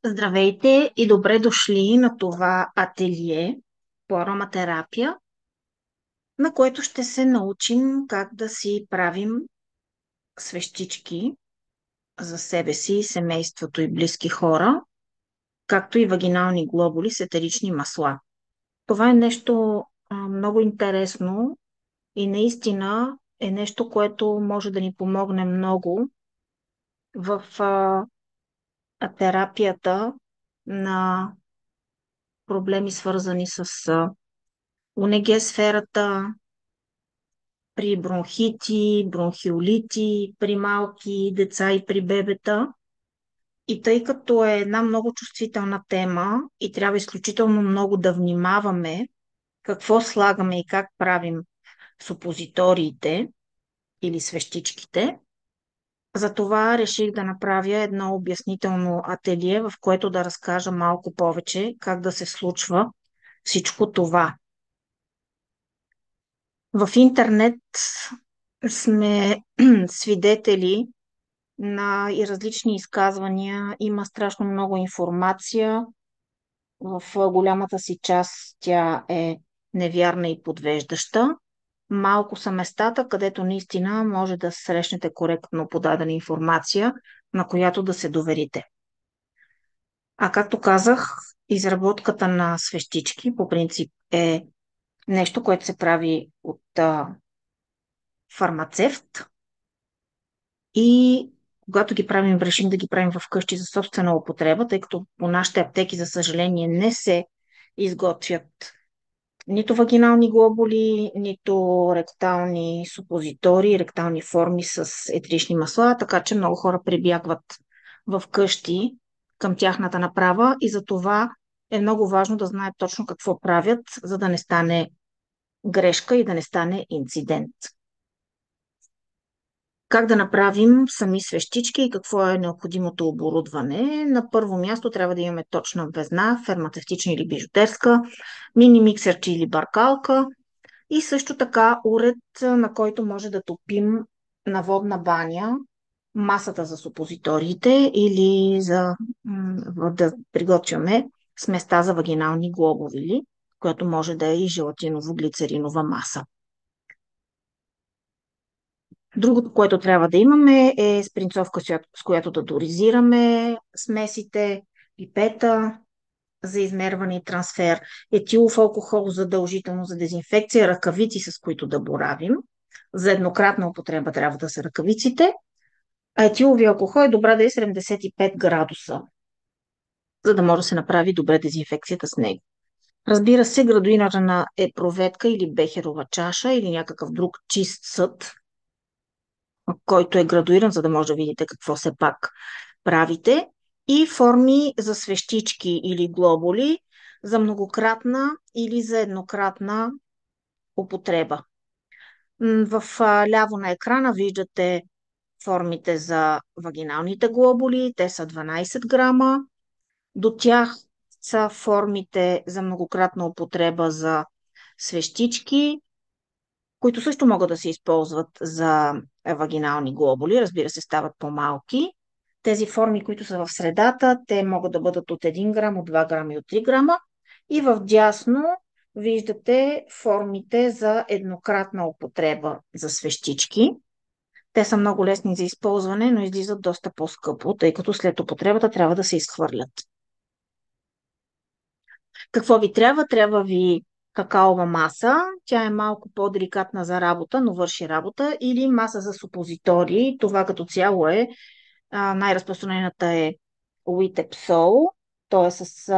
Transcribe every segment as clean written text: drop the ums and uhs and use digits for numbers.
Здравейте и добре дошли на това ателие по ароматерапия, на което ще се научим как да си правим свещички за себе си, семейството и близки хора, както и вагинални глобули с етерични масла. Това е нещо много интересно и наистина е нещо, което може да ни помогне много в терапията на проблеми, свързани с УНГ сферата, при бронхити, бронхиолити, при малки деца и при бебета. И тъй като е една много чувствителна тема и трябва изключително много да внимаваме какво слагаме и как правим супозиториите или свещичките, затова реших да направя едно обяснително ателие, в което да разкажа малко повече как да се случва всичко това. В интернет сме свидетели на и различни изказвания. Има страшно много информация. В голямата си част тя е невярна и подвеждаща. Малко са местата, където наистина може да срещнете коректно подадена информация, на която да се доверите. А както казах, изработката на свещички по принцип е нещо, което се прави от фармацевт и когато ги правим, решим да ги правим вкъщи за собствена употреба, тъй като по нашите аптеки, за съжаление, не се изготвят нито вагинални глобули, нито ректални супозитори, ректални форми с етрични масла, така че много хора прибягват вкъщи към тяхната направа и за това е много важно да знаят точно какво правят, за да не стане грешка и да не стане инцидент. Как да направим сами свещички и какво е необходимото оборудване? На първо място трябва да имаме точна везна, фармацевтична или бижутерска, мини миксерче или баркалка и също така уред, на който може да топим на водна баня масата за супозиториите или да приготвяме сместа за вагинални глобовили, която може да е и желатиново-глицеринова маса. Другото, което трябва да имаме е спринцовка, с която да доризираме смесите, пипета за измерване и трансфер, етилов алкохол задължително за дезинфекция, ръкавици, с които да боравим. За еднократна употреба трябва да са ръкавиците, а етиловия алкохол е добра да е 75 градуса, за да може да се направи добре дезинфекцията с него. Разбира се, градуирана е проветка или бехерова чаша или някакъв друг чист съд, който е градуиран, за да може да видите какво все пак правите, и форми за свещички или глобули за многократна или за еднократна употреба. В ляво на екрана виждате формите за вагиналните глобули. Те са 12 грама. До тях са формите за многократна употреба за свещички, които също могат да се използват за вагинални глобули. Разбира се, стават по-малки. Тези форми, които са в средата, те могат да бъдат от 1 грам, от 2 грама и от 3 грама. И в дясно виждате формите за еднократна употреба за свещички. Те са много лесни за използване, но излизат доста по-скъпо, тъй като след употребата трябва да се изхвърлят. Какво ви трябва? Трябва ви какаова маса. Тя е малко по-деликатна за работа, но върши работа. Или маса за супозитори. Това като цяло е най-разпространената е Уитепсол. То е с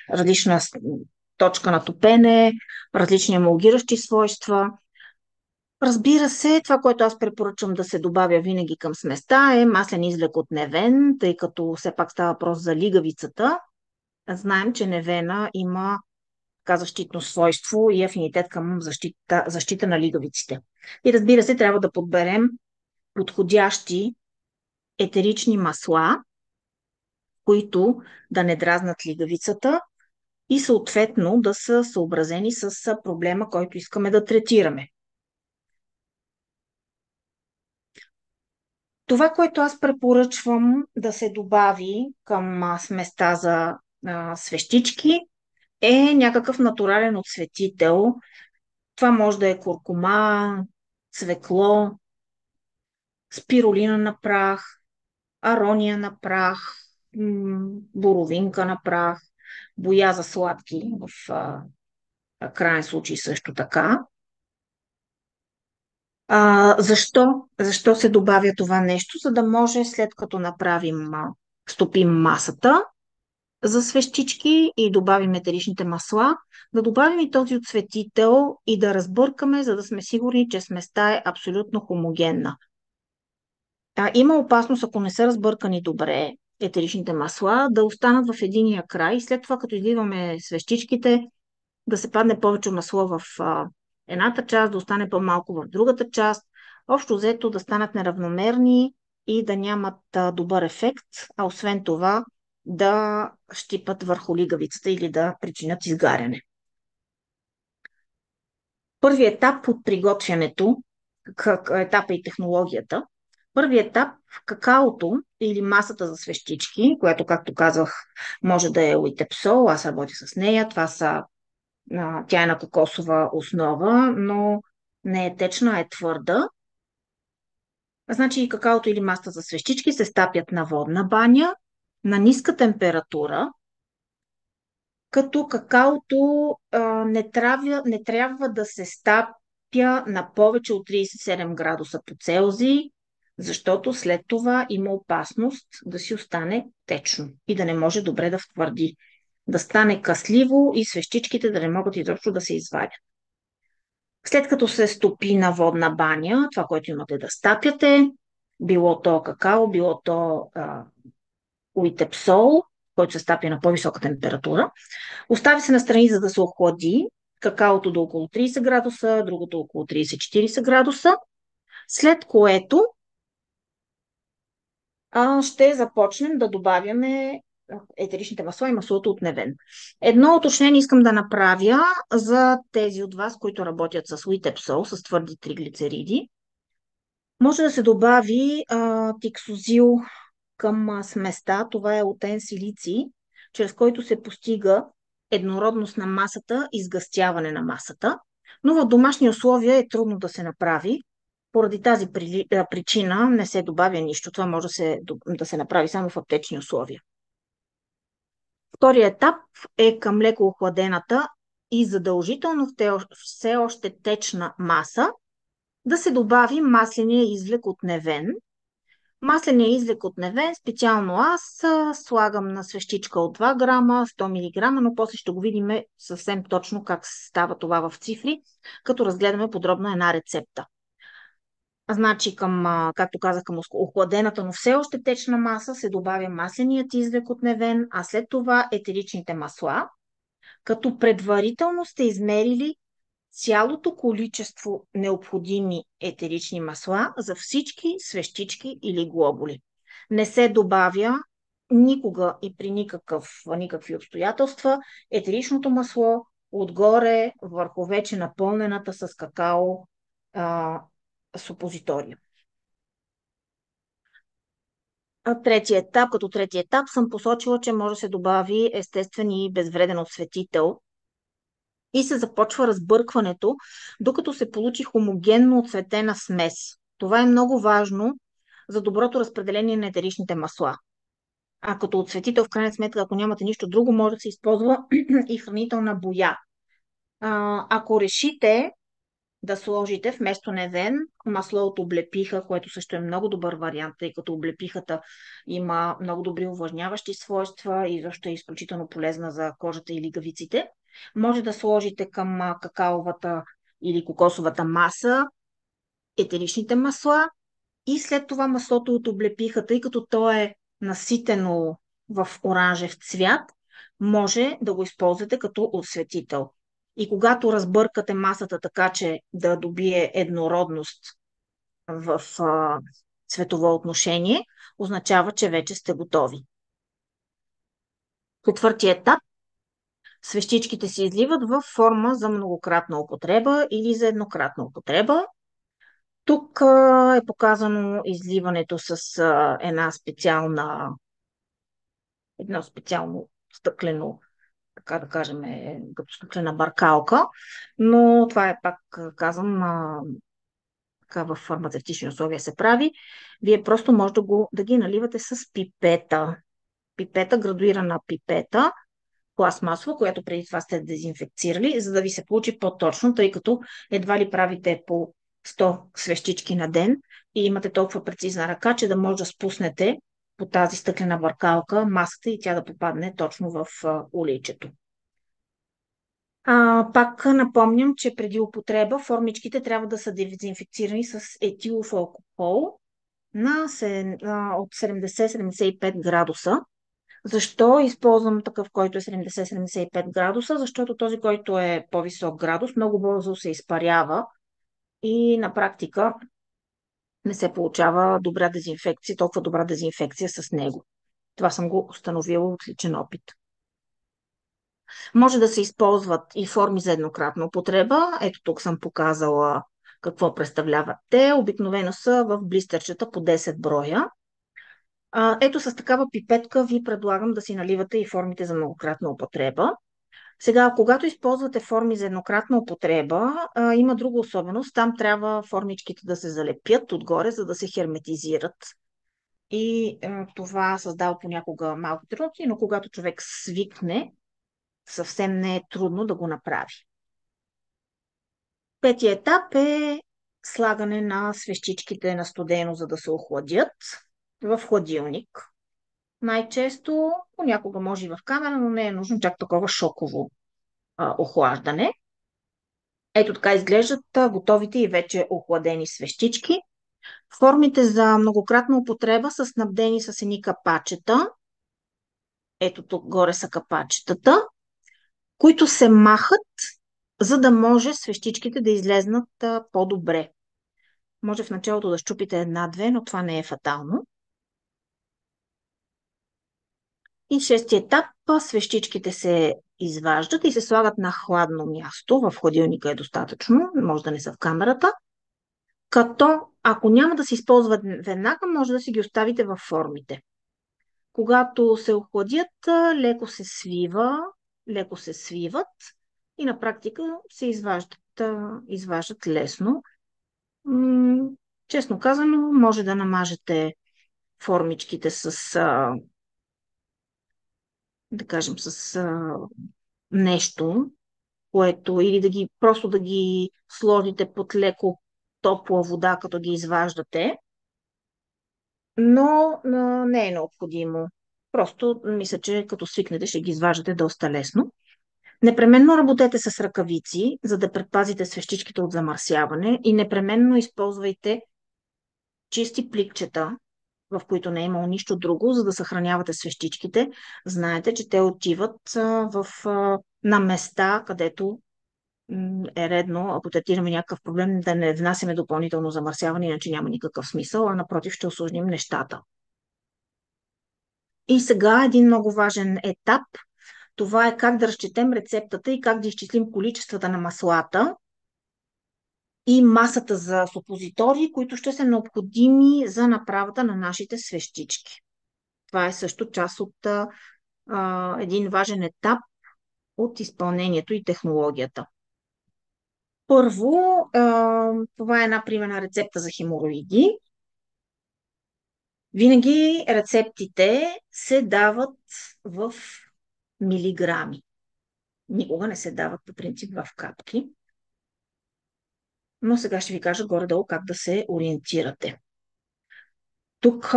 различна точка на топене, различни емулгиращи свойства. Разбира се, това, което аз препоръчвам да се добавя винаги към сместа е маслен излек от невен, тъй като все пак става въпрос за лигавицата. Знаем, че невена има така защитно свойство и афинитет към защита на лигавиците. И разбира се, трябва да подберем подходящи етерични масла, които да не дразнат лигавицата и съответно да са съобразени с проблема, който искаме да третираме. Това, което аз препоръчвам да се добави към сместа за свещички, е някакъв натурален отсветител. Това може да е куркума, цвекло, спирулина на прах, арония на прах, боровинка на прах, боя за сладки в крайен случай също така. Защо се добавя това нещо? За да може след като стопим масата за свещички и добавим етеричните масла, да добавим и този отсветител и да разбъркаме, за да сме сигурни, че сместа е абсолютно хомогенна. Има опасност, ако не са разбъркани добре етеричните масла, да останат в единия край и след това, като изливаме свещичките, да се падне повече масло в едната част, да остане по-малко в другата част. Общо взето да станат неравномерни и да нямат добър ефект, а освен това да щипат върху лигавицата или да причинят изгаряне. Първият етап от приготвянето, етапа и технологията, първият етап в какаото или масата за свещички, която, както казах, може да е уитепсол, аз работя с нея, тя е на кокосова основа, но не е течна, а е твърда. Значи какаото или маста за свещички се стапят на водна баня на ниска температура, като какаото не трябва да се стапя на повече от 37 градуса по Целзий, защото след това има опасност да си остане течно и да не може добре да втвърди, да стане късливо и свещичките да не могат изобщо да се извадят. След като се стопи на водна баня, това, което имате да стапяте, било то какао, било то уитепсол, който се стапя на по-висока температура, остави се настрани, за да се охлади, какаото до около 30 градуса, другото около 30-40 градуса, след което ще започнем да добавяме етеричните масла и маслото от невен. Едно уточнение искам да направя за тези от вас, които работят с уитепсол, с твърди триглицериди. Може да се добави тиксозил към сместа. Това е отен силици, чрез който се постига еднородност на масата и сгъстяване на масата. Но в домашни условия е трудно да се направи. Поради тази причина не се добавя нищо. Това може да се направи само в аптечни условия. Вторият етап е към леко охладената и задължително все още течна маса да се добави масления извлек от невен. Масления извлек от невен, специално аз слагам на свещичка от 2 грама, 100 мг, но после ще го видим съвсем точно как става това в цифри, като разгледаме подробно една рецепта. Значи, както казах, към охладената, но все още течна маса се добавя масленият извлек от невен, а след това етеричните масла, като предварително сте измерили цялото количество необходими етерични масла за всички свещички или глобули. Не се добавя никога и при никакви обстоятелства етеричното масло отгоре върху вече напълнената с какао супозитория. Като трети етап съм посочила, че може да се добави естествен и безвреден осветител и се започва разбъркването, докато се получи хомогенно отцветена смес. Това е много важно за доброто разпределение на етеричните масла. А като отцветител, в крайна сметка, ако нямате нищо друго, може да се използва и хранителна боя. Ако решите да сложите вместо невен масло от облепиха, което също е много добър вариант, тъй като облепихата има много добри увлажняващи свойства и защо е изключително полезна за кожата и лигавиците. Може да сложите към какаовата или кокосовата маса етеричните масла и след това маслото от облепиха, тъй като то е наситено в оранжев цвят, може да го използвате като осветител. И когато разбъркате масата така, че да добие еднородност в цветово отношение, означава, че вече сте готови. Четвъртият етап. Свещичките се изливат в форма за многократна употреба или за еднократна употреба. Тук е показано изливането с едно специално стъклено, така да кажем, като стъклена баркалка, но това е пак казвам, така в фармацевтични условия се прави. Вие просто може да ги наливате с пипета. Пипета, градуирана пипета, пластмасова, която преди това сте дезинфекцирали, за да ви се получи по-точно, тъй като едва ли правите по 100 свещички на ден и имате толкова прецизна ръка, че да може да спуснете по тази стъклена въркалка масата и тя да попадне точно в улейчето. Пак напомням, че преди употреба формичките трябва да са дезинфекцирани с етилов алкохол от 70-75 градуса. Защо използвам такъв, който е 70-75 градуса? Защото този, който е по-висок градус, много бързо се изпарява и на практика не се получава добра дезинфекция, толкова добра дезинфекция с него. Това съм го установила от личен опит. Може да се използват и форми за еднократна употреба. Ето тук съм показала какво представляват те. Обикновено са в блистърчета по 10 броя. Ето с такава пипетка ви предлагам да си наливате и формите за многократна употреба. Сега, когато използвате форми за еднократна употреба, има друга особеност. Там трябва формичките да се залепят отгоре, за да се херметизират. И това създава понякога малко трудности, но когато човек свикне, съвсем не е трудно да го направи. Петия етап е слагане на свещичките на студено, за да се охладят в хладилник. Най-често, понякога може и в камера, но не е нужно чак такова шоково охлаждане. Ето така изглеждат готовите и вече охладени свещички. Формите за многократна употреба са снабдени с едни капачета. Ето тук горе са капачетата, които се махат, за да може свещичките да излезнат по-добре. Може в началото да щупите една-две, но това не е фатално. И шестия етап, свещичките се изваждат и се слагат на хладно място. В хладилника е достатъчно, може да не са в камерата. Като ако няма да се използват веднага, може да си ги оставите във формите. Когато се охладят, леко се свиват и на практика се изваждат лесно. Честно казано, може да намажете формичките с, да кажем, с нещо, което или просто да ги сложите под леко топла вода, като ги изваждате, но не е необходимо. Просто мисля, че като свикнете, ще ги изваждате доста лесно. Непременно работете с ръкавици, за да предпазите свещичките от замърсяване и непременно използвайте чисти пликчета, в които не е имало нищо друго, за да съхранявате свещичките. Знаете, че те отиват на места, където е редно, ако третираме някакъв проблем, да не внасяме допълнително замърсяване, иначе няма никакъв смисъл, а напротив ще усложним нещата. И сега един много важен етап. Това е как да разчетем рецептата и как да изчислим количествата на маслата и масата за супозитории, които ще са необходими за направата на нашите свещички. Това е също част от един важен етап от изпълнението и технологията. Първо, това е една примерна рецепта за хемороиди. Винаги рецептите се дават в милиграми. Никога не се дават по принцип в капки. Но сега ще ви кажа горе-долу как да се ориентирате. Тук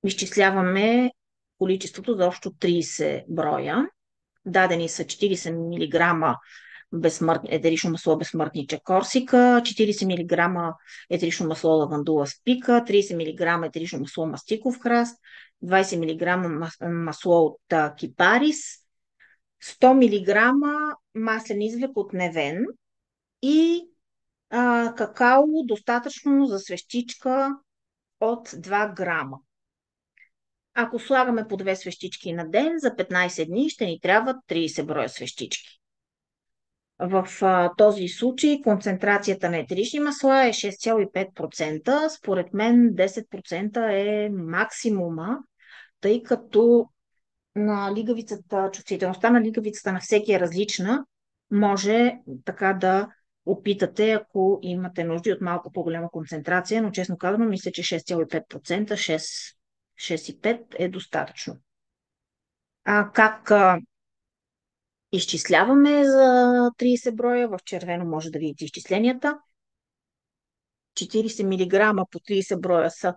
изчисляваме количеството за общо 30 броя. Дадени са 40 мг етерично масло безсмъртниче Корсика, 40 мг етерично масло лавандула спика, 30 мг етерично масло мастиков храст, 20 мг масло от кипарис, 100 мг маслен извлек от невен и какао достатъчно за свещичка от 2 грама. Ако слагаме по 2 свещички на ден, за 15 дни ще ни трябват 30 броя свещички. В този случай концентрацията на етерични масла е 6,5%. Според мен 10% е максимума, тъй като на лигавицата, чувствителността на лигавицата на всеки е различна. Може така да опитате, ако имате нужди от малко по-голяма концентрация, но честно казано, мисля, че 6,5%, 6,5% е достатъчно. Как изчисляваме за 30 броя? В червено може да видите изчисленията. 40 мг по 30 броя са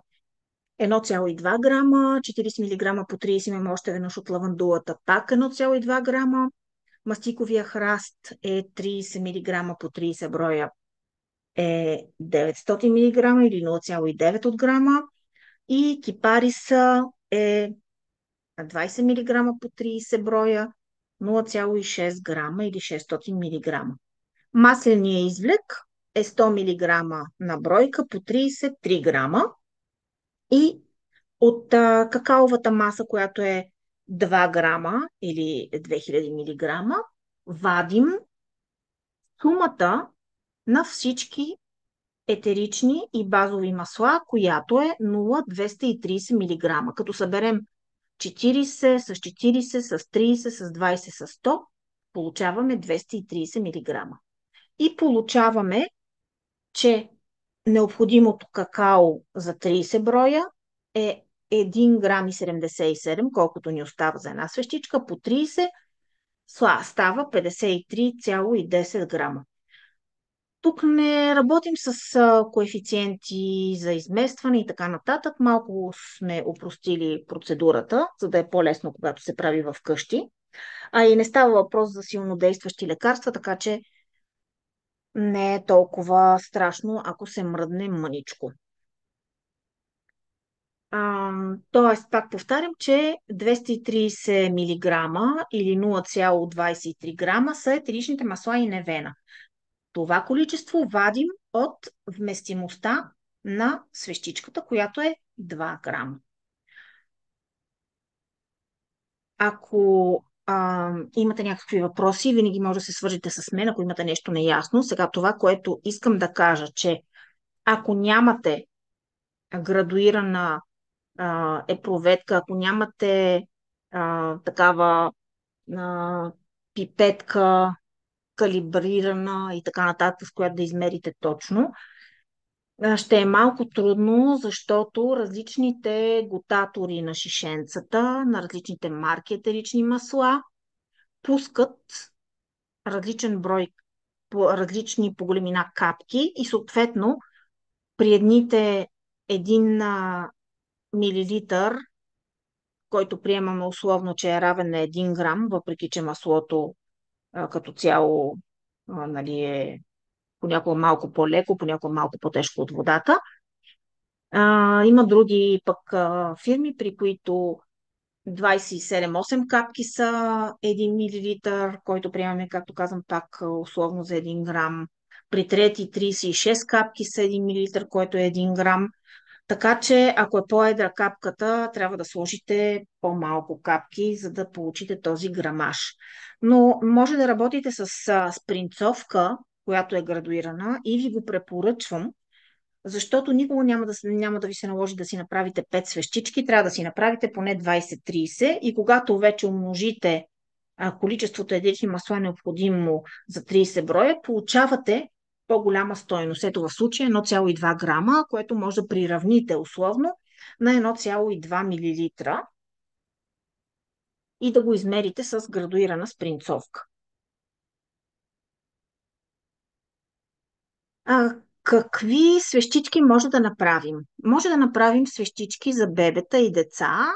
1,2 грама, 40 мг по 30 имаме още веднъж от лавандулата, пак 1,2 грама, мастиковия храст е 30 мг по 30 броя е 900 мг или 0,9 от грама и кипариса е 20 мг по 30 броя 0,6 грама или 600 мг. Масленият извлек е 100 мг на бройка по 33 грама и от какаовата маса, която е 2 грама или 2000 мг, вадим сумата на всички етерични и базови масла, която е 0,230 мг. Като съберем 40 с 40, с 30, с 20, с 100, получаваме 230 мг. И получаваме, че необходимото какао за 30 броя е 1 грам и 77, колкото ни остава за една свещичка, по 30 става 53,10 грама. Тук не работим с коефициенти за изместване и така нататък. Малко сме опростили процедурата, за да е по-лесно, когато се прави в къщи. А и не става въпрос за силно действащи лекарства, така че не е толкова страшно, ако се мръдне мъничко. Тоест, пак повтарям, че 230 мг или 0,23 грама са етеричните масла и невена. Това количество вадим от вместимостта на свещичката, която е 2 грама. Ако имате някакви въпроси, винаги може да се свържете с мен, ако имате нещо неясно. Сега това, което искам да кажа, че ако нямате градуирана проветка, ако нямате такава пипетка, калибрирана и така нататък, с която да измерите точно, ще е малко трудно, защото различните готатори на шишенцата, на различните марки етерични масла, пускат различен брой, различни по големина капки и съответно при едните 1 милилитър, който приемаме условно, че е равен на 1 грам, въпреки че маслото като цяло нали, е понякога малко по-леко, понякога малко по-тежко от водата. Има други пък фирми, при които 27-8 капки са 1 мл, който приемаме, както казвам, пак условно за 1 грам. При трети 36 капки са 1 мл, който е 1 грам. Така че, ако е по-едра капката, трябва да сложите по-малко капки, за да получите този грамаж. Но може да работите с спринцовка, която е градуирана и ви го препоръчвам, защото никога няма да ви се наложи да си направите 5 свещички, трябва да си направите поне 20-30 и когато вече умножите количеството етерични масла необходимо за 30 броя, получавате по-голяма стойност. Ето в случая 1,2 грама, което може да приравните условно на 1,2 мл и да го измерите с градуирана спринцовка. Какви свещички може да направим? Може да направим свещички за бебета и деца,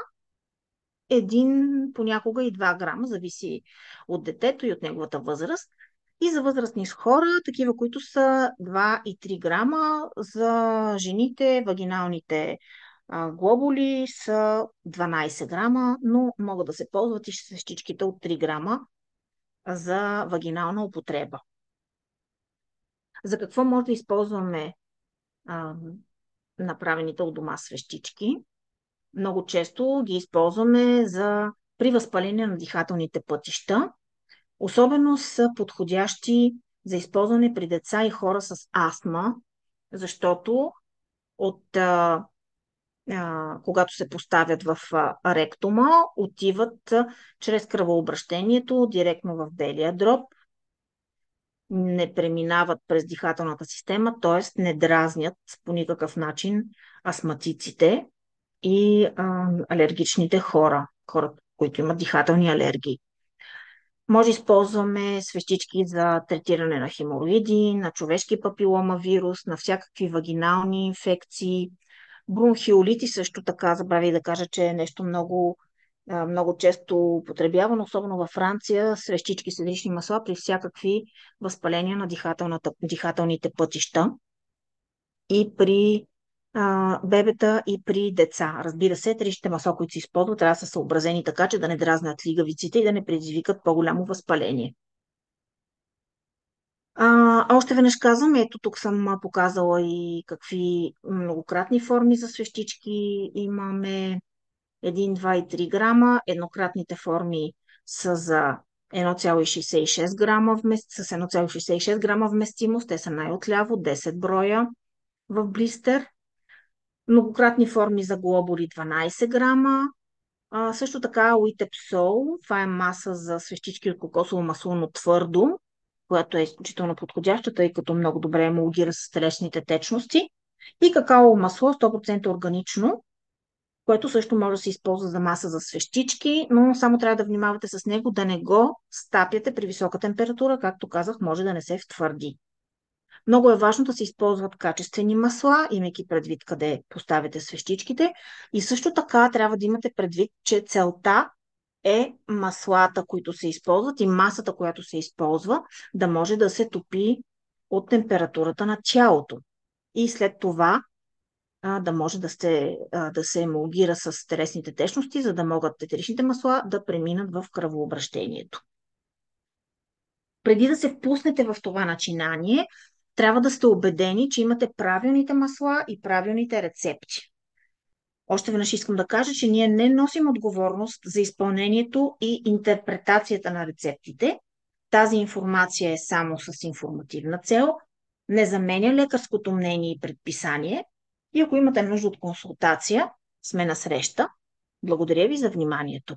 понякога и 2 грама, зависи от детето и от неговата възраст. И за възрастни хора, такива, които са 2 и 3 грама, за жените вагиналните глобули са 12 грама, но могат да се ползват и свещичките от 3 грама за вагинална употреба. За какво може да използваме направените от дома свещички? Много често ги използваме при възпаление на дихателните пътища. Особено са подходящи за използване при деца и хора с астма, защото когато се поставят в ректума, отиват чрез кръвообращението директно в белия дроб, не преминават през дихателната система, т.е. не дразнят по никакъв начин астматиците и алергичните хората, които имат дихателни алергии. Може да използваме свещички за третиране на хемороиди, на човешки папиломавирус, на всякакви вагинални инфекции, бронхиолити също така, забравих да кажа, че е нещо много често употребявано, особено във Франция, свещички с едрични масла при всякакви възпаления на дихателните пътища и при бебета и при деца. Разбира се, етеричните масла, които се използват, трябва да са съобразени така, че да не дразнят лигавиците и да не предизвикат по-голямо възпаление. Още веднъж казвам, ето тук съм показала и какви многократни форми за свещички имаме. 1, 2 и 3 грама. Еднократните форми са за 1,66 грама с 1,66 грама вместимост. Те са най-отляво, 10 броя в блистер. Многократни форми за глобули 12 грама. Също така Уитепсол, това е маса за свещички от кокосово масло, но твърдо, която е изключително подходяща, тъй като много добре емулгира с телесните течности. И какаово масло, 100% органично, което също може да се използва за маса за свещички, но само трябва да внимавате с него да не го стапяте при висока температура, както казах, може да не се втвърди. Много е важно да се използват качествени масла, имайки предвид къде поставяте свещичките. И също така трябва да имате предвид, че целта е маслата, които се използват и масата, която се използва, да може да се топи от температурата на тялото. И след това да може да се емулгира с телесните течности, за да могат етеричните масла да преминат в кръвообращението. Преди да се впуснете в това начинание, трябва да сте убедени, че имате правилните масла и правилните рецепти. Още веднъж искам да кажа, че ние не носим отговорност за изпълнението и интерпретацията на рецептите. Тази информация е само с информативна цел, не заменя лекарското мнение и предписание. И ако имате нужда от консултация, сме на среща. Благодаря ви за вниманието.